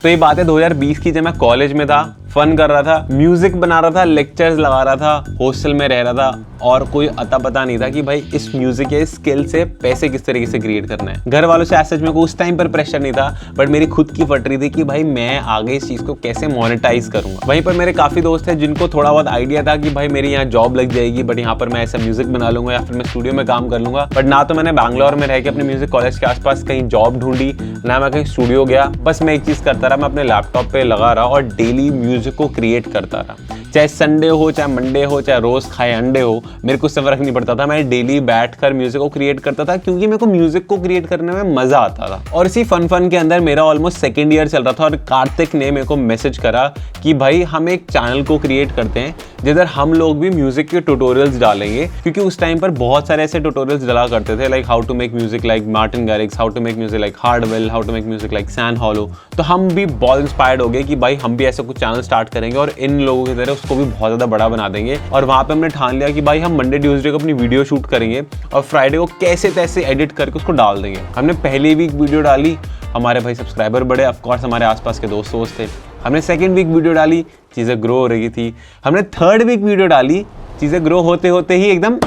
तो ये बात है 2020 की, जब मैं कॉलेज में था, फन कर रहा था, म्यूजिक बना रहा था, लेक्चर्स लगा रहा था, हॉस्टल में रह रहा था और कोई अता पता नहीं था कि भाई इस म्यूजिक के स्किल से पैसे किस तरीके से क्रिएट करना है। घर वालों से ऐसा में को उस टाइम पर प्रेशर नहीं था, बट मेरी खुद की फट रही थी कि भाई मैं आगे इस चीज को कैसे मोनेटाइज करूंगा। वहीं पर मेरे काफी दोस्त हैं जिनको थोड़ा बहुत आइडिया था कि भाई मेरी यहाँ जॉब लग जाएगी, बट यहाँ पर मैं ऐसा म्यूजिक बना लूंगा या फिर मैं स्टूडियो में काम कर लूंगा। बट ना तो मैंने बैंगलोर में रह के अपने म्यूजिक कॉलेज के आसपास कहीं जॉब ढूंढी, ना मैं कहीं स्टूडियो गया। बस मैं एक चीज करता रहा, मैं अपने लैपटॉप पे लगा रहा और डेली म्यूजिक को क्रिएट करता रहा। चाहे संडे हो, चाहे मंडे हो, चाहे रोज खाए अंडे हो, मेरे को उससे फर्क नहीं पड़ता था। मैं डेली बैठकर म्यूजिक को क्रिएट करता था क्योंकि मेरे को म्यूजिक को क्रिएट करने में मजा आता था। और इसी फन के अंदर मेरा ऑलमोस्ट सेकेंड ईयर चल रहा था और कार्तिक ने मेरे को मैसेज करा कि भाई हम एक चैनल को क्रिएट करते हैं जिधर हम लोग भी म्यूजिक के ट्यूटोरियल्स डालेंगे, क्योंकि उस टाइम पर बहुत सारे ऐसे ट्यूटोरियल्स डाला करते थे, like how to make music like Martin Garrix, how to make music like Hardwell, how to make music like San Holo. तो हम भी बहुत इंस्पायर्ड हो गए कि भाई हम भी ऐसा कुछ चैनल स्टार्ट करेंगे और इन लोगों की तरह उसको भी बहुत ज्यादा बड़ा बना देंगे। और वहां पे हमने ठान लिया कि भाई हम मंडे ट्यूसडे को अपनी वीडियो शूट करेंगे और फ्राइडे को कैसे तैसे एडिट करके उसको डाल देंगे। हमने पहली वीक वीडियो डाली, हमारे भाई सब्सक्राइबर बढ़े, ऑफकोर्स हमारे आसपास के दोस्त थे। हमने सेकेंड वीक वीडियो डाली, चीजें ग्रो हो रही थी। हमने थर्ड वीक वीडियो डाली, चीजें ग्रो होते होते ही एकदम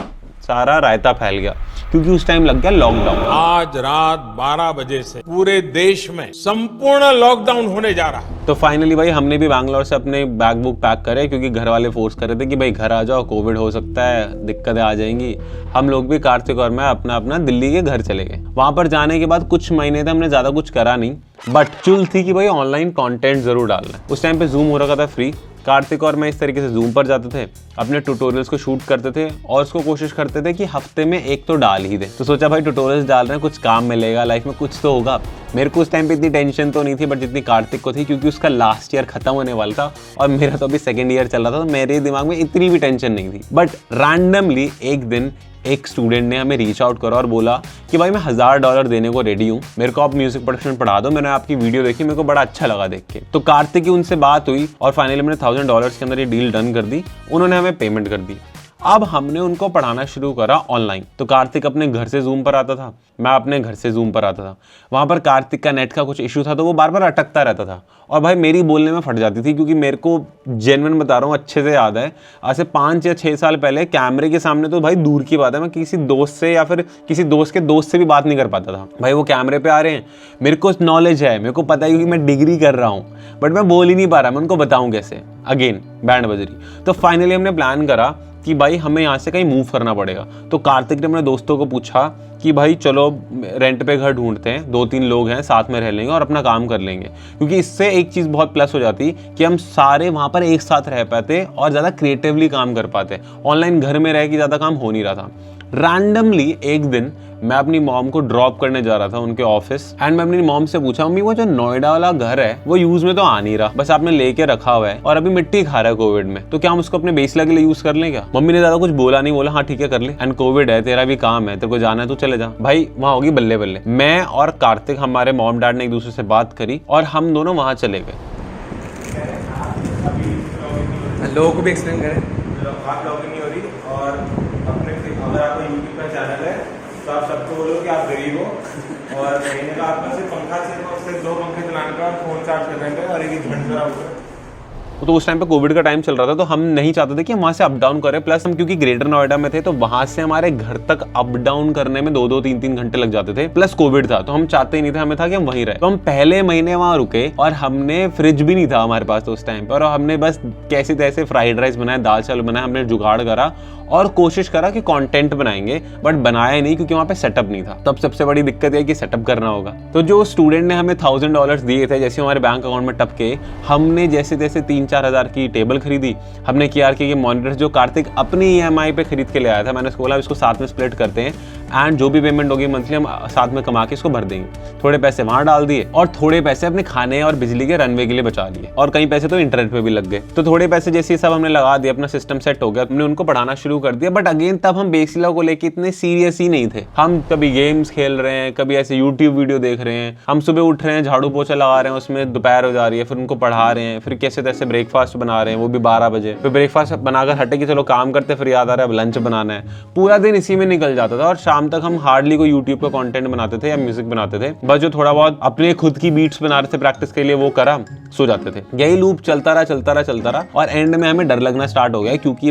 सारा रायता फैल गया, क्योंकि उस टाइम लग गया लॉकडाउन। आज रात 12 बजे से पूरे देश में संपूर्ण लॉकडाउन होने जा रहा है। तो फाइनली भाई हमने भी बैंगलोर से अपने बैग बुक पैक करे, क्योंकि घर वाले फोर्स कर रहे थे कि भाई घर आ जाओ, कोविड हो सकता है, दिक्कतें आ जाएंगी। हम लोग भी कार्तिक और मैं अपना अपना दिल्ली के घर चले गए। वहां पर जाने के बाद कुछ महीने थे हमने ज्यादा कुछ करा नहीं, बट चुल थी कि भाई ऑनलाइन कंटेंट जरूर डालना है। उस टाइम पे जूम हो रखा था फ्री। कार्तिक और मैं इस तरीके से जूम पर जाते थे, अपने ट्यूटोरियल्स को शूट करते थे और उसको कोशिश करते थे कि हफ्ते में एक तो डाल ही दे। तो सोचा भाई ट्यूटोरियल्स डाल रहे हैं, कुछ काम मिलेगा, लाइफ में कुछ तो होगा। मेरे को उस टाइम पे इतनी टेंशन तो नहीं थी, बट जितनी कार्तिक को थी, क्योंकि उसका लास्ट ईयर खत्म होने वाला था और मेरा तो अभी सेकेंड ईयर चल रहा था, तो मेरे दिमाग में इतनी भी टेंशन नहीं थी। बट रैंडमली एक दिन एक स्टूडेंट ने हमें रीच आउट करा और बोला कि भाई मैं $1000 देने को रेडी हूँ, मेरे को आप म्यूजिक प्रोडक्शन पढ़ा दो। मैंने आपकी वीडियो देखी, मेरे को बड़ा अच्छा लगा देख के। तो कार्तिक की उनसे बात हुई और फाइनली मैंने $1000 के अंदर ये डील डन कर दी। उन्होंने हमें पेमेंट कर दी। अब हमने उनको पढ़ाना शुरू करा ऑनलाइन। तो कार्तिक अपने घर से जूम पर आता था, मैं अपने घर से जूम पर आता था। वहां पर कार्तिक का नेट का कुछ इशू था, तो वो बार बार अटकता रहता था और भाई मेरी बोलने में फट जाती थी, क्योंकि मेरे को जेन्युइन बता रहा हूँ, अच्छे से याद है, आज से 5 या 6 साल पहले कैमरे के सामने तो भाई दूर की बात है, मैं किसी दोस्त से या फिर किसी दोस्त के दोस्त से भी बात नहीं कर पाता था। भाई वो कैमरे पे आ रहे हैं, मेरे को नॉलेज है, मेरे को पता है क्योंकि मैं डिग्री कर रहा हूँ, बट मैं बोल ही नहीं पा रहा, मैं उनको बताऊँ कैसे। अगेन बैंड बज रही। तो फाइनली हमने प्लान करा कि भाई हमें यहाँ से कहीं मूव करना पड़ेगा। तो कार्तिक ने अपने दोस्तों को पूछा कि भाई चलो रेंट पे घर ढूंढते हैं, 2-3 लोग हैं, साथ में रह लेंगे और अपना काम कर लेंगे, क्योंकि इससे एक चीज़ बहुत प्लस हो जाती कि हम सारे वहाँ पर एक साथ रह पाते और ज़्यादा क्रिएटिवली काम कर पाते। ऑनलाइन घर में रह के ज़्यादा काम हो नहीं रहा था। रैंडमली एक दिन मैं अपनी मॉम को ड्रॉप करने जा रहा था उनके ऑफिस, एंड मैं अपनी मॉम से पूछा, मम्मी वो जो नोएडा वाला घर है वो यूज में तो आ नहीं रहा, बस आपने लेके रखा हुआ है और अभी मिट्टी खा रहा है कोविड में, तो क्या हम उसको अपने बेसला के लिए यूज कर लें क्या? मम्मी ने ज्यादा कुछ बोला नहीं, बोला हाँ ठीक है कर ले, एंड कोविड है, तेरा भी काम है, तेरे को जाना है तो चले जा। भाई वहां होगी बल्ले बल्ले। मैं और कार्तिक, हमारे मॉम डैड ने एक दूसरे से बात करी और हम दोनों वहां चले गए। लोगों को भी एक्सप्लेन करें। आप लॉगिन नहीं हो रही और अपने अगर आपका यूट्यूब का चैनल है तो आप सबको बोलो कि आप गरीब हो और महीने का आपका सिर्फ पंखा सिर्फ उससे 2 पंखे चलाने का फोन चार्ज कर देंगे और एक घंटा होगा। तो उस टाइम पे कोविड का टाइम चल रहा था, तो हम नहीं चाहते थे कि हम वहां से अप डाउन करें। प्लस हम क्योंकि ग्रेटर नोएडा में थे, तो वहां से हमारे घर तक अप डाउन करने में 2-2, 3-3 घंटे लग जाते थे। प्लस कोविड था, तो हम चाहते ही नहीं थे, हमें था कि हम वहीं रहे। तो हम पहले महीने वहां रुके और हमने फ्रिज भी नहीं था हमारे पास तो उस टाइम पर, और हमने बस कैसे तैसे फ्राइड राइस बनाया, दाल चावल बनाया, हमने जुगाड़ करा और कोशिश करा कि कंटेंट बनाएंगे, बट बनाया नहीं क्योंकि वहां पे सेटअप नहीं था। तब सबसे बड़ी दिक्कत है कि सेटअप करना होगा। तो जो स्टूडेंट ने हमें $1000 दिए थे, जैसे हमारे बैंक अकाउंट में टपके, हमने जैसे तैसे 3-4 हज़ार की टेबल खरीदी। हमने KRK के मॉनिटर्स जो कार्तिक अपनी EMI पे खरीद के ले आया था, मैंने उसको बोला इसको साथ में स्प्लिट करते हैं एंड जो भी पेमेंट होगी मंथली हम साथ में कमा के इसको भर देंगे। थोड़े पैसे वहां डाल दिए और थोड़े पैसे अपने खाने और बिजली के रनवे के लिए बचा लिए, और कई पैसे तो इंटरनेट पे भी लग गए। तो थोड़े पैसे जैसे सब हमने लगा दिए, अपना सिस्टम सेट हो गया, हमने उनको पढ़ाना शुरू कर दिया। बट अगेन तब हम बेसिला को लेके इतने सीरियस ही नहीं थे। हम कभी गेम्स खेल रहे हैं, कभी ऐसे यूट्यूब वीडियो देख रहे हैं, हम सुबह उठ रहे हैं, झाड़ू पोछा लगा रहे हैं, उसमें दोपहर हो जा रही है, फिर उनको पढ़ा रहे हैं, फिर कैसे तैसे ब्रेक ब्रेकफास्ट बना रहे हैं, वो भी 12 बजे। फिर ब्रेकफास्ट बनाकर हटे कि चलो काम करते, फिर याद आ रहा है अब लंच बनाना है। पूरा दिन इसी में निकल जाता था और शाम तक हम हार्डली कोई यूट्यूब का कंटेंट बनाते थे या म्यूजिक बनाते थे। बस जो थोड़ा बहुत अपने खुद की बीट्स बना रहे थे प्रैक्टिस के लिए वो करा, सो जाते थे। यही लूप चलता रहा और एंड में हमें डर लगना स्टार्ट हो गया क्योंकि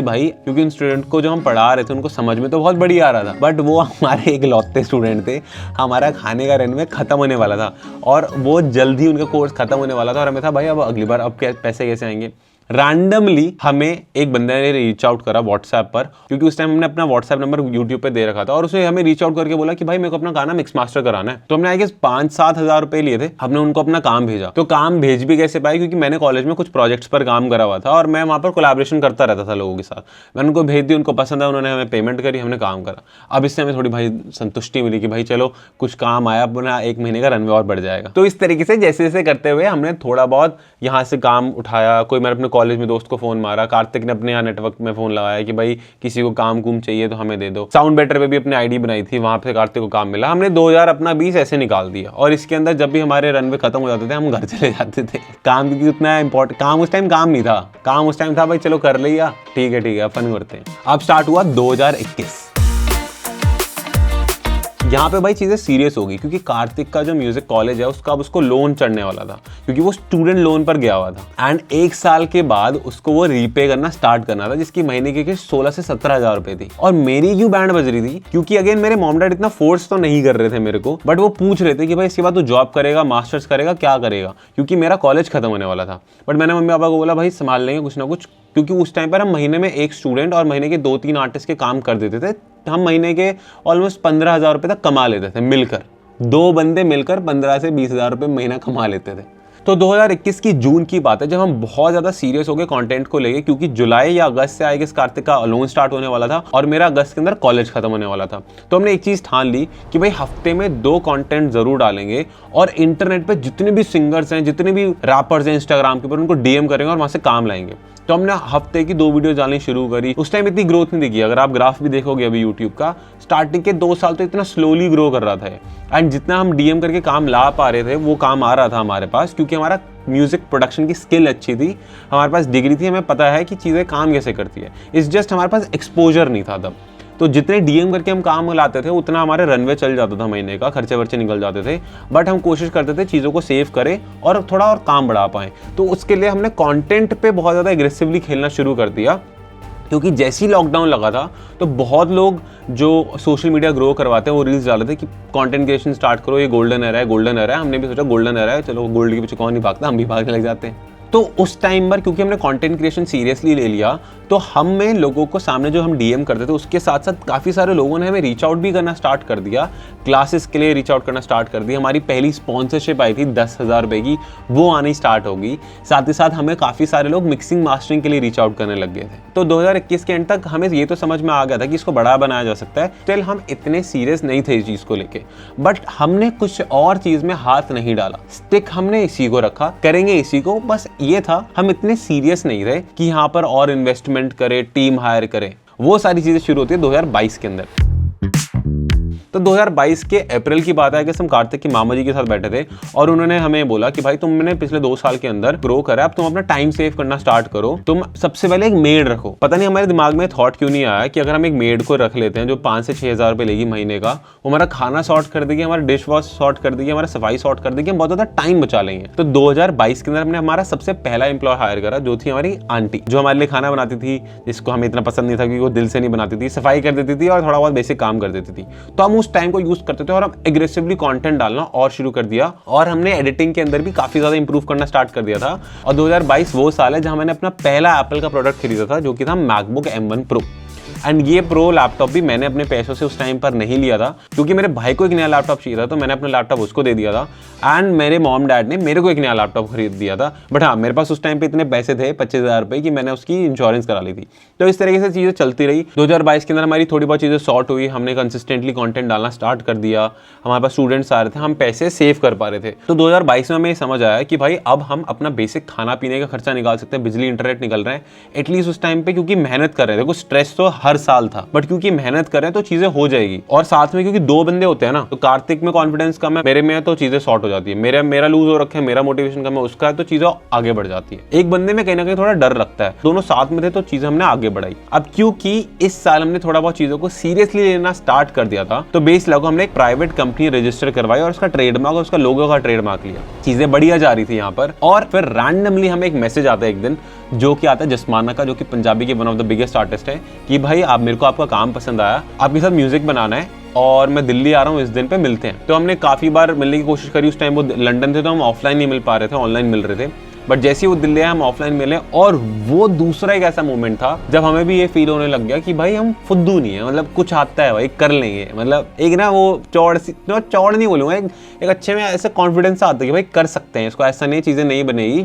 उन स्टूडेंट को जो हम पढ़ा रहे थे उनको समझ में तो बहुत बढ़िया आ रहा था, बट वो हमारे एक लौते स्टूडेंट थे। हमारा खाने का रनवे खत्म होने वाला था और वो जल्दी उनका कोर्स खत्म होने वाला था और हमें था भाई अब अगली बार अब पैसे कैसे आएंगे। रैंडमली हमें एक बंदे ने रीच आउट करा व्हाट्सएप पर, क्योंकि उस टाइम हमने अपना व्हाट्सएप नंबर यूट्यूब पे दे रखा था और उसने हमें रीच आउट करके बोला कि भाई मेरे को अपना गाना मिक्स मास्टर कराना है। तो हमने आई गेस 5-7 हज़ार रुपए लिए थे। हमने उनको अपना काम भेजा। तो काम भेज भी कैसे पाए, क्योंकि मैंने कॉलेज में कुछ प्रोजेक्ट्स पर काम करा हुआ था और मैं वहाँ पर कोलैबोरेशन करता रहता था लोगों के साथ। मैंने उनको भेज दी, उनको पसंद है, उन्होंने हमें पेमेंट करी, हमने काम करा। अब इससे हमें थोड़ी भाई संतुष्टि मिली कि भाई चलो कुछ काम आया, अपना 1 महीने का रनवे और बढ़ जाएगा। तो इस तरीके से जैसे जैसे करते हुए हमने थोड़ा बहुत यहाँ से काम उठाया। कोई मैंने अपने कॉलेज में दोस्त को फोन मारा, कार्तिक ने अपने यहाँ नेटवर्क में फोन लगाया कि भाई किसी को काम कुम चाहिए तो हमें दे दो। साउंड बेटर पे भी अपनी आईडी बनाई थी, वहां पे कार्तिक को काम मिला। हमने 2000 अपना 20 ऐसे निकाल दिया और इसके अंदर जब भी हमारे रनवे खत्म हो जाते थे हम घर चले जाते थे। काम क्योंकि उतना इंपॉर्टेंट काम उस टाइम काम नहीं था। काम उस टाइम था भाई चलो कर लिया, ठीक है अपन करते हैं। अब स्टार्ट हुआ 2021। यहाँ पे भाई चीज़ें सीरियस हो गई क्योंकि कार्तिक का जो म्यूजिक कॉलेज है उसका अब उसको लोन चढ़ने वाला था, क्योंकि वो स्टूडेंट लोन पर गया हुआ था एंड 1 साल के बाद उसको वो रीपे करना स्टार्ट करना था, जिसकी महीने की किस्त 16 से 17 हज़ार रुपए थी। और मेरी क्यों बैंड बज रही थी, क्योंकि अगेन मेरे मॉम डैड इतना फोर्स तो नहीं कर रहे थे मेरे को, बट वो पूछ रहे थे कि भाई इसके बाद तू जॉब करेगा, मास्टर्स करेगा, क्या करेगा, क्योंकि मेरा कॉलेज खत्म होने वाला था। बट मैंने मम्मी पापा को बोला भाई संभाल लेंगे कुछ ना कुछ, क्योंकि उस टाइम पर हम महीने में 1 स्टूडेंट और महीने के 2-3 आर्टिस्ट के काम कर देते थे। हम महीने के ऑलमोस्ट 15 हज़ार रुपये तक कमा लेते थे मिलकर। 2 बंदे मिलकर 15 से 20 हज़ार रुपये महीना कमा लेते थे। तो 2021 की जून की बात है जब हम बहुत ज़्यादा सीरियस हो गए कंटेंट को लेके, क्योंकि जुलाई या अगस्त से आएगा कार्तिक का लोन स्टार्ट होने वाला था और मेरा अगस्त के अंदर कॉलेज खत्म होने वाला था। तो हमने एक चीज़ ठान ली कि भाई हफ्ते में 2 कंटेंट जरूर डालेंगे और इंटरनेट पे जितने भी सिंगर्स हैं, जितने भी रैपर्स हैं इंस्टाग्राम के ऊपर, उनको डीएम करेंगे और वहाँ से काम लाएंगे। तो हमने हफ्ते की 2 वीडियो डालनी शुरू करी। उस टाइम इतनी ग्रोथ नहीं दिखी। अगर आप ग्राफ भी देखोगे अभी यूट्यूब का, स्टार्टिंग के 2 साल तो इतना स्लोली ग्रो कर रहा था एंड जितना हम डीएम करके काम ला पा रहे थे वो काम आ रहा था हमारे पास, क्योंकि हमारा म्यूजिक प्रोडक्शन की स्किल अच्छी थी, हमारे पास डिग्री थी, हमें पता है कि चीज़ें काम कैसे करती है। इट्स जस्ट हमारे पास एक्सपोजर नहीं था तब। तो जितने डीएम करके हम काम लाते थे उतना हमारे रनवे चल जाता था, महीने का खर्चे वर्चे निकल जाते थे। बट हम कोशिश करते थे चीज़ों को सेव करें और थोड़ा और काम बढ़ा पाएं। तो उसके लिए हमने कंटेंट पे बहुत ज़्यादा एग्रेसिवली खेलना शुरू कर दिया, क्योंकि जैसे ही लॉकडाउन लगा था तो बहुत लोग जो सोशल मीडिया ग्रो करवाते हैं वो रील्स डाल रहे थे कि कंटेंट क्रिएशन स्टार्ट करो, ये गोल्डन एरा है, गोल्डन एरा है। हमने भी सोचा गोल्डन एरा है, चलो गोल्ड के पीछे कौन नहीं भागता, हम भी भागने लग जाते हैं। तो उस टाइम पर क्योंकि हमने कंटेंट क्रिएशन सीरियसली ले लिया तो हमें लोगों को सामने जो हम डीएम करते थे उसके साथ साथ काफ़ी सारे लोगों ने हमें रीच आउट भी करना स्टार्ट कर दिया, क्लासेस के लिए रीच आउट करना स्टार्ट कर दिया। हमारी पहली स्पॉन्सरशिप आई थी 10,000 रुपये की, वो आनी स्टार्ट होगी। साथ ही साथ हमें काफ़ी सारे लोग मिक्सिंग मास्टरिंग के लिए रीच आउट करने लग गए थे। तो 2021 के एंड तक हमें ये तो समझ में आ गया था कि इसको बड़ा बनाया जा सकता है। स्टिल हम इतने सीरियस नहीं थे इस चीज़ को लेके, बट हमने कुछ और चीज़ में हाथ नहीं डाला। स्टिक हमने इसी को रखा, करेंगे इसी को, बस ये था। हम इतने सीरियस नहीं रहे कि यहाँ पर और इन्वेस्टमेंट करें, टीम हायर करें। वो सारी चीज़ें शुरू होती है 2022 के अंदर। तो 2022 के अप्रैल की बात है कि हम कार्तिक की मामा जी के साथ बैठे थे और उन्होंने हमें बोला कि भाई तुमने पिछले 2 साल के अंदर ग्रो करा, अब तुम अपना टाइम सेव करना स्टार्ट करो। तुम सबसे पहले एक मेड रखो। पता नहीं हमारे दिमाग में थॉट क्यों नहीं आया कि अगर हम एक मेड को रख लेते हैं जो 5 से 6 हज़ार रुपये लेगी महीने का, वो हमारा खाना सॉर्ट कर देगी, हमारा डिश वॉश सॉर्ट कर देगी, हमारा सफाई सॉर्ट कर देगी, हम बहुत ज़्यादा टाइम बचा लेंगे। तो 2022 के अंदर हमने हमारा सबसे पहला एम्प्लॉय हायर करा, जो थी हमारी आंटी, जो हमारे लिए खाना बनाती थी, जिसको हमें इतना पसंद नहीं था क्योंकि वो दिल से नहीं बनाती थी, सफाई कर देती थी और थोड़ा बहुत बेसिक काम कर देती थी। तो हम उस टाइम को यूज करते थे और हम एग्रेसिवली कंटेंट डालना और शुरू कर दिया और हमने एडिटिंग के अंदर भी काफी ज्यादा इंप्रूव करना स्टार्ट कर दिया था। और 2022 वो साल है जहां मैंने अपना पहला एप्पल का प्रोडक्ट खरीदा था, जो कि था मैकबुक M1 Pro। एंड ये प्रो लैपटॉप भी मैंने अपने पैसों से उस टाइम पर नहीं लिया था, क्योंकि मेरे भाई को एक नया लैपटॉप चाहिए था, तो मैंने अपना लैपटॉप उसको दे दिया था एंड मेरे मॉम डैड ने मेरे को एक नया लैपटॉप खरीद दिया था। बट हाँ, मेरे पास उस टाइम पे इतने पैसे थे 25,000 रुपये कि मैंने उसकी इंश्योरेंस करा ली थी। तो इस तरीके से चीज़ें चलती रही। 2022 के अंदर हमारी थोड़ी बहुत चीज़ें सॉर्ट हुई, हमने कंसिस्टेंटली कंटेंट डालना स्टार्ट कर दिया, हमारे पास स्टूडेंट्स आ रहे थे, हम पैसे सेव कर पा रहे थे। तो 2022 में हमें समझ आया कि भाई अब हम अपना बेसिक खाना पीने का खर्चा निकाल सकते हैं, बिजली इंटरनेट निकल रहे हैं एटलीस्ट उस टाइम पे, क्योंकि मेहनत कर रहे थे। कुछ स्ट्रेस तो हर हर साल था, बट क्योंकि मेहनत करें तो चीजें हो जाएगी। और साथ में क्योंकि दो बंदे होते हैं ना, तो कार्तिक में कॉन्फिडेंस कम है, मेरे में है, तो चीजें सॉर्ट हो जाती है। मेरा लूज हो रखे है, मेरा मोटिवेशन कम है, उसका है, तो चीजें आगे बढ़ जाती है। एक बंदे में कहीं ना कहीं थोड़ा डर लगता है, दोनों साथ में थे तो चीजें हमने आगे बढ़ाई। अब क्योंकि इस साल हमने थोड़ा बहुत चीजों को सीरियसली लेना स्टार्ट कर दिया था, तो बेस लागू हमने एक प्राइवेट कंपनी रजिस्टर करवाई और उसका ट्रेडमार्क और उसका लोगो का ट्रेडमार्क लिया। चीजें बढ़िया जा रही थी यहाँ पर, और फिर रैंडमली हमें एक मैसेज आता है एक दिन, जो कि आता है जसमाना का, जो कि पंजाबी के one of the biggest artist है, कि भाई आप मेरे को आपका काम पसंद आया, आपके साथ म्यूजिक बनाना है और मैं दिल्ली आ रहा हूँ, इस दिन पे मिलते हैं। तो हमने काफी बार मिलने की कोशिश करी। उस टाइम वो लंदन थे तो हम ऑफलाइन नहीं मिल पा रहे थे, ऑनलाइन मिल रहे थे, बट जैसे ही वो दिल्ली आए हम ऑफलाइन मिले। और वो दूसरा एक ऐसा मोमेंट था जब हमें भी ये फील होने लग गया कि भाई हम फुद्दू नहीं है, मतलब कुछ आता है भाई, कर लेंगे। मतलब एक ना वो चौड़ नहीं बोलूंगा, एक अच्छे में ऐसा कॉन्फिडेंस आता है कि भाई कर सकते हैं इसको, ऐसा नहीं चीजें नहीं बनेगी,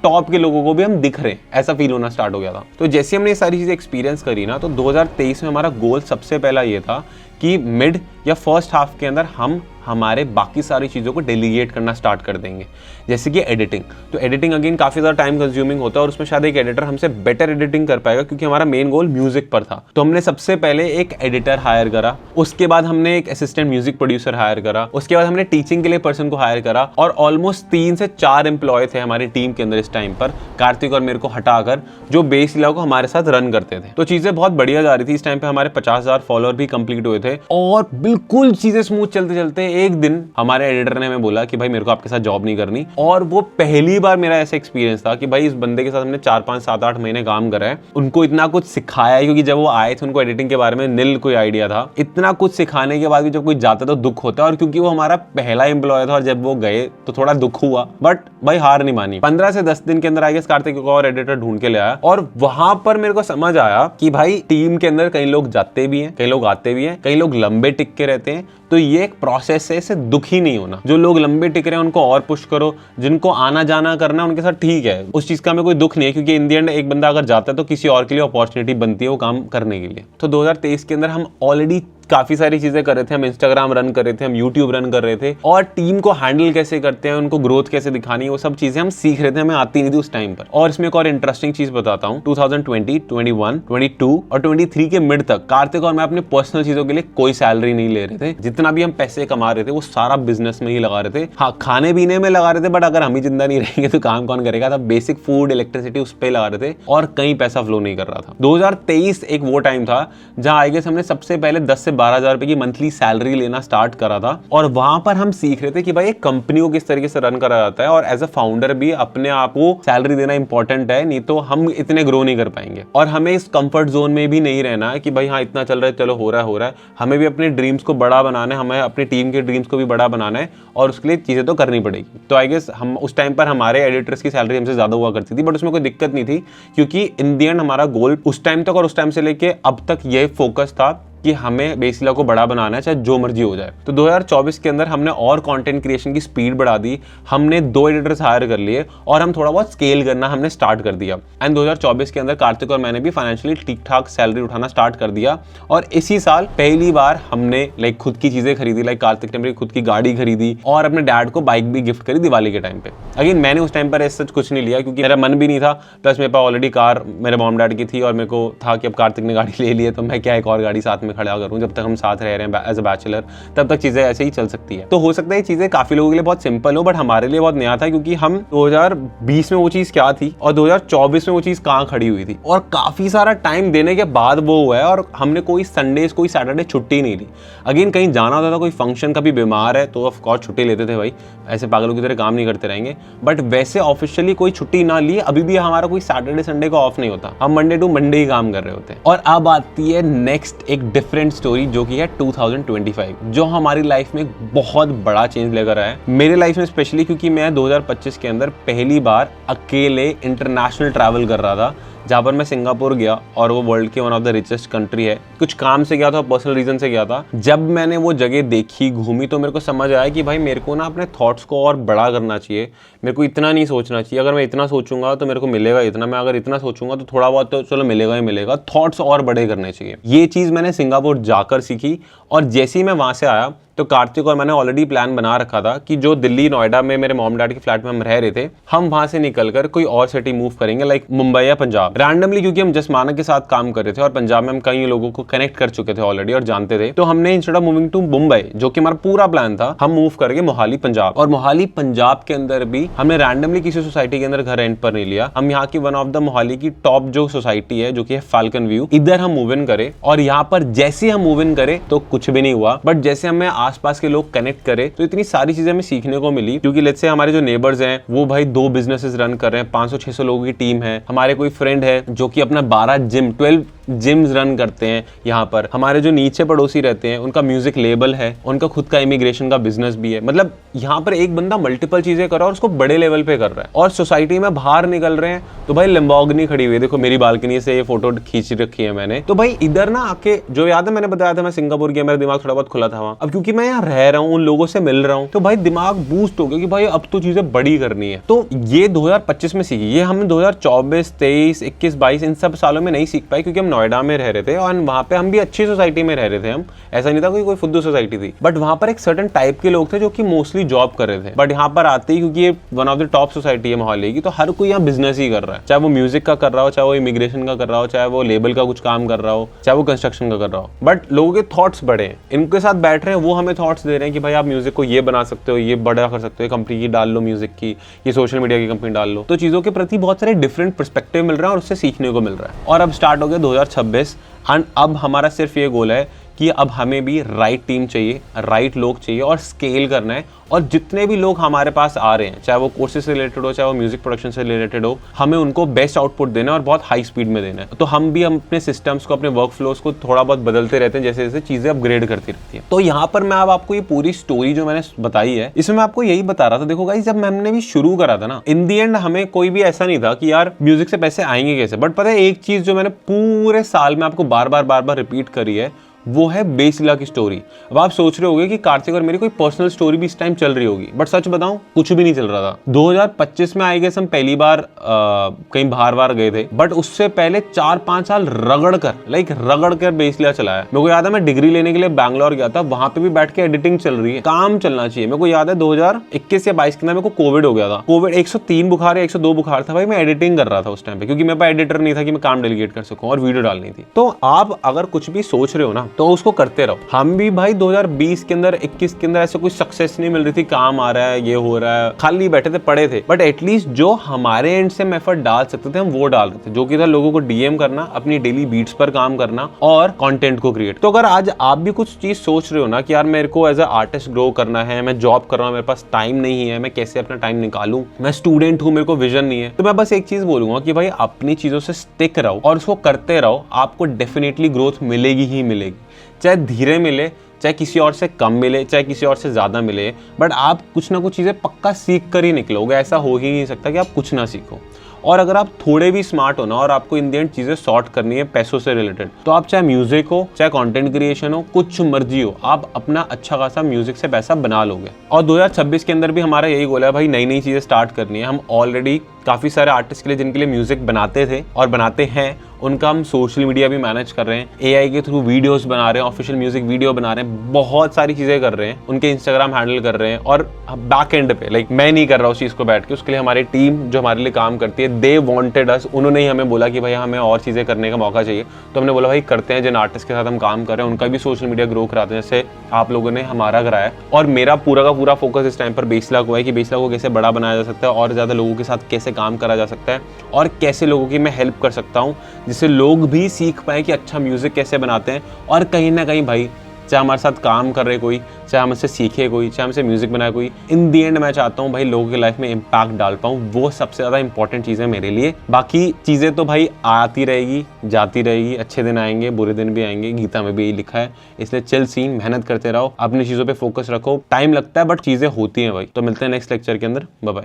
टॉप के लोगों को भी हम दिख रहे हैं, ऐसा फील होना स्टार्ट हो गया था। तो जैसे हमने ये सारी चीजें एक्सपीरियंस करी ना, तो 2023 में हमारा गोल सबसे पहला ये था कि मिड या फर्स्ट हाफ के अंदर हम हमारे बाकी सारी चीज़ों को डेलीगेट करना स्टार्ट कर देंगे, जैसे कि एडिटिंग। तो एडिटिंग अगेन काफ़ी ज़्यादा टाइम कंज्यूमिंग होता है, और उसमें शायद एक एडिटर हमसे बेटर एडिटिंग कर पाएगा, क्योंकि हमारा मेन गोल म्यूजिक पर था। तो हमने सबसे पहले एक एडिटर हायर करा, उसके बाद हमने एक असिस्टेंट म्यूजिक प्रोड्यूसर हायर करा, उसके बाद हमने टीचिंग के लिए पर्सन को हायर करा, और ऑलमोस्ट 3 से 4 एम्प्लॉय थे हमारी टीम के अंदर इस टाइम पर, कार्तिक और मेरे को हटाकर, जो बेस इलाकों को हमारे साथ रन करते थे। तो चीज़ें बहुत बढ़िया जा रही थी। इस टाइम पे हमारे 50,000 फॉलोअर भी कंप्लीट हुए थे, और बिल्कुल चीज़ें स्मूथ चलते चलते एक दिन हमारे एडिटर ने हमें बोला कि भाई मेरे को आपके साथ जॉब नहीं करनी। और वो पहली बार मेरा ऐसा एक्सपीरियंस था कि भाई इस बंदे के साथ हमने 4, 5, 7, 8 महीने काम करा है, उनको इतना कुछ सिखाया है, क्योंकि जब वो आए थे उनको एडिटिंग के बारे में नील कोई आइडिया था। इतना कुछ सिखाने के बाद भी जब कोई जाता तो दुख होता है, और क्योंकि वो हमारा पहला एम्प्लॉय था और जब वो गए तो थोड़ा दुख हुआ, बट भाई हार नहीं मानी। 15 से 10 दिन के अंदर आगे कार्तिक को और एडिटर ढूंढ के ले आया, और वहां पर मेरे को समझ आया कि भाई टीम के अंदर कई लोग जाते भी हैं, कई लोग आते भी हैं, कई लोग लंबे टिक के रहते हैं। तो ये एक प्रोसेस है, इससे दुखी नहीं होना। जो लोग लंबे टिक रहे हैं उनको और पुश करो, जिनको आना जाना करना है उनके साथ ठीक है, उस चीज का हमें कोई दुख नहीं है, क्योंकि इन दी एंड एक बंदा अगर जाता है तो किसी और के लिए अपॉर्चुनिटी बनती है वो काम करने के लिए। तो 2023 के अंदर हम ऑलरेडी काफी सारी चीजें कर रहे थे। हम इंस्टाग्राम रन कर रहे थे, हम यूट्यूब रन कर रहे थे, और टीम को हैंडल कैसे करते हैं, उनको ग्रोथ कैसे दिखानी है, वो सब चीजें हम सीख रहे थे, हमें आती नहीं थी उस टाइम पर। और इसमें एक और इंटरेस्टिंग चीज बताता हूँ, 2020, 21, 22 और 23 के मिड तक कार्तिक और मैं अपने पर्सनल चीजों के लिए कोई सैलरी नहीं ले रहे थे। जितना भी हम पैसे कमा रहे थे वो सारा बिजनेस में ही लगा रहे थे। हाँ, खाने पीने में लगा रहे थे, बट अगर हम ही जिंदा नहीं रहेंगे तो काम कौन करेगा। तब बेसिक फूड, इलेक्ट्रिसिटी उस पर लगा रहे थे, और कहीं पैसा फ्लो नहीं कर रहा था। 2023 एक वो टाइम था जहां आई गेस हमने सबसे पहले 10 से 12,000 रुपए की मंथली सैलरी लेना स्टार्ट करा था, और वहां पर हम सीख रहे थे कि भाई एक कंपनी को किस तरीके से रन करा जाता है, और एज अ फाउंडर भी अपने आप को सैलरी देना इंपॉर्टेंट है, नहीं तो हम इतने ग्रो नहीं कर पाएंगे। और हमें इस कंफर्ट जोन में भी नहीं रहना है कि भाई हाँ इतना चल रहा है, चलो हो रहा है। हमें भी अपने ड्रीम्स को बड़ा बनाना है, हमें अपनी टीम के ड्रीम्स को भी बड़ा बनाना है, और उसके लिए चीजें तो करनी पड़ेगी। तो आई गेस हम उस टाइम पर हमारे एडिटर्स की सैलरी हमसे ज्यादा हुआ करती थी, बट उसमें कोई दिक्कत नहीं थी, क्योंकि इन दी एंड हमारा गोल उस टाइम तक और उस टाइम से लेके अब तक ये फोकस था कि हमें बेसिला को बड़ा बनाना है, चाहे जो मर्जी हो जाए। तो 2024 के अंदर हमने और कंटेंट क्रिएशन की स्पीड बढ़ा दी, हमने 2 एडिटर्स हायर कर लिए, और हम थोड़ा बहुत स्केल करना हमने स्टार्ट कर दिया। एंड 2024 के अंदर कार्तिक और मैंने भी फाइनेंशियली ठीक ठाक सैलरी उठाना स्टार्ट कर दिया, और इसी साल पहली बार हमने खुद की चीजें खरीदी, कार्तिक ने मेरी खुद की गाड़ी खरीदी, और अपने डैड को बाइक भी गिफ्ट करी दिवाली के टाइम पे। अगेन मैंने उस टाइम पर ऐसा कुछ नहीं लिया, क्योंकि मेरा मन भी नहीं था, प्लस मेरे पास ऑलरेडी कार मेरे मॉम डैड की थी, और मेरे को था कि अब कार्तिक ने गाड़ी ले ली है तो मैं क्या एक और गाड़ी साथ में खड़ा करूँ। जब तक हम साथ रह रहे हैं एज अ बैचलर, तब तक चीजें ऐसे ही चल सकती है। तो हो सकता है ये चीजें काफी लोगों के लिए बहुत सिंपल हो, बट हमारे लिए बहुत नया था, क्योंकि हम 2020 में वो चीज क्या थी और 2024 में वो चीज कहाँ खड़ी हुई थी, और काफी सारा टाइम देने के बाद वो हुआ है। और हमने कोई संडे कोई सैटरडे छुट्टी नहीं ली। अगेन कहीं जाना होता था, कोई फंक्शन, कभी बीमार है तो ऑफ कोर्स छुट्टी लेते थे, भाई ऐसे पागलों की तरह काम नहीं करते रहेंगे, बट वैसे ऑफिशियली कोई छुट्टी ना ली। अभी भी हमारा कोई सैटरडे संडे को ऑफ नहीं होता, हम मंडे टू मंडे ही काम कर रहे होते हैं। और अब आती है नेक्स्ट एक डिफरेंट स्टोरी, जो कि है 2025, जो हमारी लाइफ में बहुत बड़ा चेंज लेकर आया है। मेरे लाइफ में स्पेशली, क्योंकि मैं 2025 के अंदर पहली बार अकेले इंटरनेशनल ट्रैवल कर रहा था, जहाँ पर मैं सिंगापुर गया, और वो वर्ल्ड की one of the richest country है। कुछ काम से गया था, पर्सनल रीजन से गया था। जब मैंने वो जगह देखी, घूमी, तो मेरे को समझ आया कि भाई मेरे को ना अपने थॉट्स को और बड़ा करना चाहिए, मेरे को इतना नहीं सोचना चाहिए, अगर मैं इतना सोचूंगा तो मेरे को मिलेगा इतना, मैं अगर इतना सोचूंगा तो थोड़ा बहुत तो चलो मिलेगा ही मिलेगा। थॉट्स और बड़े करने चाहिए। ये चीज़ मैंने सिंगापुर जाकर सीखी, और जैसे ही मैं वहाँ से आया तो कार्तिक और मैंने ऑलरेडी प्लान बना रखा था कि जो दिल्ली नोएडा में मेरे मॉम डैड के फ्लैट में हम रह रहे थे, हम वहां से निकलकर कोई और सिटी मूव करेंगे, लाइक मुंबई या पंजाब रैंडमली, क्योंकि हम जस्ट मानक के साथ काम कर रहे थे और पंजाब में हम कई लोगों को कनेक्ट कर चुके थे ऑलरेडी और जानते थे। तो हमने instead of moving to Mumbai, जो कि हमारा पूरा प्लान था, हम मूव करके मोहाली पंजाब। और मोहाली पंजाब के अंदर भी हमने रैंडमली किसी सोसाइटी के अंदर घर रेंट पर नहीं लिया, हम यहाँ की वन ऑफ द मोहाली की टॉप जो सोसाइटी है, जो कि है फाल्कन व्यू, इधर हम मूव इन करे। और यहाँ पर जैसे हम मूव इन करे तो कुछ भी नहीं हुआ, बट जैसे हमें आसपास के लोग करे तो इतनी सारी चीजें हमें सीखने को मिली। क्योंकि लेट्स से हमारे जो नेबर्स हैं वो भाई 2 बिजनेसेस रन कर रहे हैं, 500-600 लोगों की टीम है। हमारे कोई फ्रेंड है जो कि अपना 12 जिम्स रन करते हैं यहाँ पर। हमारे जो नीचे पड़ोसी रहते हैं उनका म्यूजिक लेबल है, उनका खुद का इमिग्रेशन का बिजनेस भी है। मतलब यहाँ पर एक बंदा मल्टीपल चीजें कर रहा है और उसको बड़े लेवल पे कर रहा है। और सोसाइटी में बाहर निकल रहे हैं तो भाई लैम्बोर्गिनी खड़ी हुई है, देखो मेरी बालकनी से ये फोटो खींच रखी है मैंने। तो भाई इधर ना आके, जो याद है मैंने बताया था मैं सिंगापुर गया, मेरा दिमाग थोड़ा बहुत खुला था वहाँ। अब क्योंकि मैं यहाँ रह रहा हूँ, उन लोगों से मिल रहा हूँ, तो भाई दिमाग बूस्ट हो गया कि भाई अब तो चीजें बड़ी करनी है। तो ये 2025 में सीखी, ये हमने 2024, 23, 21, 22 इन सब सालों में नहीं सीख पाए, क्योंकि हम नोएडा में रह रहे थे और वहाँ पे हम भी अच्छी सोसाइटी में रह रहे थे। हम ऐसा नहीं था कोई फुद्दू सोसाइटी थी, बट वहाँ पर एक सर्टेन टाइप के लोग थे जो कि मोस्टली जॉब कर रहे थे। बट यहाँ पर आते ही, क्योंकि ये one of the top society है मोहाली की, तो हर कोई यहाँ बिजनेस ही कर रहा है, चाहे वो म्यूजिक का कर रहा हो, चाहे वो इमिग्रेशन का कर रहा हो, चाहे वो लेबल का कुछ काम कर रहा हो, चाहे वो कंस्ट्रक्शन का कर रहा हो। बट लोगों के थॉट्स बड़े हैं, इनके साथ बैठ रहे हैं, वो हमें थॉट्स दे रहे हैं कि भाई आप म्यूजिक को ये बना सकते हो, ये बड़ा कर सकते हो, कंपनी की डाल लो म्यूजिक की, ये सोशल मीडिया की कंपनी डाल लो। तो चीजों के प्रति बहुत सारे डिफरेंट पर्सपेक्टिव मिल रहे हैं और उससे सीखने को मिल रहा है। और अब स्टार्ट हो गया 2026 एंड अब हमारा सिर्फ ये गोल है कि अब हमें भी राइट टीम चाहिए, राइट लोग चाहिए और स्केल करना है। और जितने भी लोग हमारे पास आ रहे हैं, चाहे वो कोर्सेज से रिलेटेड हो, चाहे वो म्यूजिक प्रोडक्शन से रिलेटेड हो, हमें उनको बेस्ट आउटपुट देना है और बहुत हाई स्पीड में देना है। तो हम भी अपने सिस्टम्स को, अपने वर्क फ्लोज को थोड़ा बहुत बदलते रहते हैं, जैसे जैसे चीजें अपग्रेड करती रहती है। तो यहाँ पर मैं अब आपको ये पूरी स्टोरी जो मैंने बताई है, इसमें मैं आपको यही बता रहा था। देखो गाइस, जब हमने भी शुरू करा था ना, इन दी एंड हमें कोई भी ऐसा नहीं था कि यार म्यूजिक से पैसे आएंगे कैसे। बट पता है एक चीज जो मैंने पूरे साल में आपको बार बार रिपीट करी है, वो है बेसिला की स्टोरी। अब आप सोच रहे होंगे कि कार्तिक और मेरी कोई पर्सनल स्टोरी भी इस टाइम चल रही होगी, बट सच बताऊं कुछ भी नहीं चल रहा था। 2025 में आई गेस हम पहली बार कहीं बाहर गए थे, बट उससे पहले 4-5 साल रगड़ कर बेसिला चलाया। मेरे को याद है मैं डिग्री लेने के लिए बैंगलोर गया था, वहां पे भी बैठ के एडिटिंग चल रही है, काम चलना चाहिए। मेरे को याद है 2021 या 22 के अंदर मेरे को कोविड हो गया था। कोविड 103 बुखार या 102 बुखार था भाई, मैं एडिटिंग कर रहा था उस टाइम पे, क्योंकि मेरे पास एडिटर नहीं था कि मैं काम डेलीगेट कर सकूं और वीडियो डालनी थी। तो आप अगर कुछ भी सोच रहे हो ना, तो उसको करते रहो। हम भी भाई 2020 के अंदर, 21 के अंदर ऐसे कोई सक्सेस नहीं मिल रही थी, काम आ रहा है, ये हो रहा है, खाली बैठे थे, पड़े थे। बट एटलीस्ट जो हमारे एंड से हम एफर्ट डाल सकते थे हम वो डाल रहे थे, जो कि था लोगों को डीएम करना, अपनी डेली बीट्स पर काम करना और कंटेंट को क्रिएट। तो अगर आज आप भी कुछ चीज सोच रहे हो ना कि यार मेरे को एज अ आर्टिस्ट ग्रो करना है, मैं जॉब कर रहा हूँ, मेरे पास टाइम नहीं है, मैं कैसे अपना टाइम निकालूं, मैं स्टूडेंट हूँ, मेरे को विजन नहीं है, तो मैं बस एक चीज बोलूंगा कि भाई अपनी चीजों से स्टिक रहो और उसको करते रहो। आपको डेफिनेटली ग्रोथ मिलेगी ही मिलेगी, चाहे धीरे मिले, चाहे किसी और से कम मिले, चाहे किसी और से ज्यादा मिले, बट आप कुछ ना कुछ चीजें पक्का सीख कर ही निकलोगे। ऐसा हो ही नहीं सकता कि आप कुछ ना सीखो। और अगर आप थोड़े भी स्मार्ट हो ना और आपको इन द एंड चीजें सॉर्ट करनी है पैसों से रिलेटेड, तो आप चाहे म्यूजिक हो, चाहे कंटेंट क्रिएशन हो, कुछ मर्जी हो, आप अपना अच्छा खासा म्यूजिक से पैसा बना लोगे। और 2026 के अंदर भी हमारा यही गोल है भाई, नई नई चीजें स्टार्ट करनी है। हम ऑलरेडी काफी सारे आर्टिस्ट के लिए, जिनके लिए म्यूजिक बनाते थे और बनाते हैं, उनका हम सोशल मीडिया भी मैनेज कर रहे हैं, एआई के थ्रू वीडियोस बना रहे हैं, ऑफिशियल म्यूजिक वीडियो बना रहे हैं, बहुत सारी चीजें कर रहे हैं, उनके इंस्टाग्राम हैंडल कर रहे हैं। और बैक एंड पे लाइक मैं नहीं कर रहा उस चीज को बैठ के, उसके लिए हमारी टीम जो हमारे लिए काम करती है, दे वांटेड अस, उन्होंने ही हमें बोला कि भाई हमें और चीजें करने का मौका चाहिए। तो हमने बोला भाई करते हैं, जिन आर्टिस्ट के साथ हम काम कर रहे हैं उनका भी सोशल मीडिया ग्रो कराते हैं, जैसे आप लोगों ने हमारा कराया। और मेरा पूरा का पूरा फोकस इस टाइम पर बेसिला को है कि बेसिला को कैसे बड़ा बनाया जा सकता है और ज्यादा लोगों के साथ कैसे काम करा जा सकता है और कैसे लोगों की मैं हेल्प कर सकता हूँ, जिससे लोग भी सीख पाए कि अच्छा म्यूजिक कैसे बनाते हैं। और कहीं ना कहीं भाई, चाहे हमारे साथ काम कर रहे कोई, चाहे हमसे सीखे कोई, चाहे हमसे म्यूजिक बनाए कोई, इन दी एंड मैं चाहता हूँ भाई लोगों की लाइफ में इम्पैक्ट डाल पाऊँ। वो सबसे ज़्यादा इंपॉर्टेंट चीज़ है मेरे लिए। बाकी चीज़ें तो भाई आती रहेगी, जाती रहेगी, अच्छे दिन आएंगे, बुरे दिन भी आएंगे, गीता में भी यही लिखा है। इसलिए चिल सीन, मेहनत करते रहो, अपनी चीज़ों पर फोकस रखो। टाइम लगता है बट चीज़ें होती हैं भाई। तो मिलते हैं नेक्स्ट लेक्चर के अंदर, बाय बाय।